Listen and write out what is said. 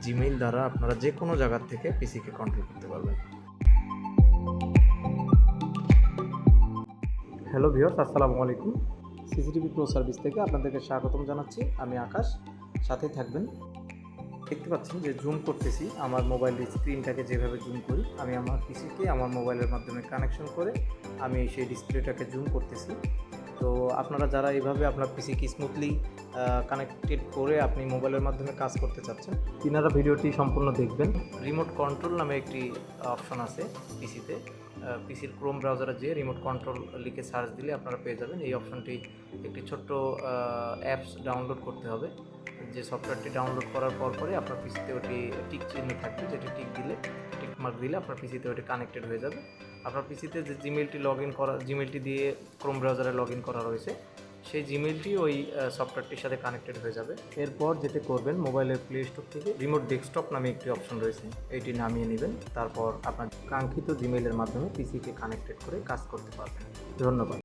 Gmail দ্বারা আপনারা যে কোনো জায়গার থেকে পিসিকে কন্ট্রোল করতে পারবেন। হ্যালো ভিউয়ার্স, আসসালামু আলাইকুম। সিসিটিভি প্রো সার্ভিস থেকে আপনাদেরকে স্বাগতম জানাচ্ছি। আমি আকাশ, সাথে থাকবেন। দেখতে পাচ্ছেন যে জুম করতেছি, আমার মোবাইলের স্ক্রিনটাকে যেভাবে জুম করি, আমি আমার পিসিকে আমার মোবাইলের মাধ্যমে কানেকশন করে আমি সেই ডিসপ্লেটাকে জুম করতেছি। তো আপনারা যারা এইভাবে আপনার পিসিকে স্মুথলি কানেক্টেড করে আপনি মোবাইলের মাধ্যমে কাজ করতে চাচ্ছেন, তিনারা ভিডিওটি সম্পূর্ণ দেখবেন। রিমোট কন্ট্রোল নামে একটি অপশন আছে পিসিতে। পিসির ক্রোম ব্রাউজারে যেয়ে রিমোট কন্ট্রোল লিখে সার্চ দিলে আপনারা পেয়ে যাবেন। এই অপশনটি একটি ছোট্ট অ্যাপস ডাউনলোড করতে হবে। যে সফটওয়্যারটি ডাউনলোড করার পরে আপনার পিসিতে ওটি টিক চিহ্ন থাকবে, যেটি টিক দিলে, টিক মার্ক দিলে আপনার পিসিতে ওটি কানেক্টেড হয়ে যাবে। আপনার পিসিতে যে জিমেলটি দিয়ে ক্রোম ব্রাউজারে লগ ইন করা রয়েছে, সেই জিমেলটি ওই সফটওয়্যারটির সাথে কানেক্টেড হয়ে যাবে। এরপর যেটা করবেন, মোবাইলের প্লে স্টোর থেকে রিমোট ডেস্কটপ নামে একটি অপশন রয়েছে, এটি নামিয়ে নেবেন। তারপর আপনার কাঙ্ক্ষিত জিমেইলের মাধ্যমে পিসিকে কানেক্টেড করে কাজ করতে পারবেন। ধন্যবাদ।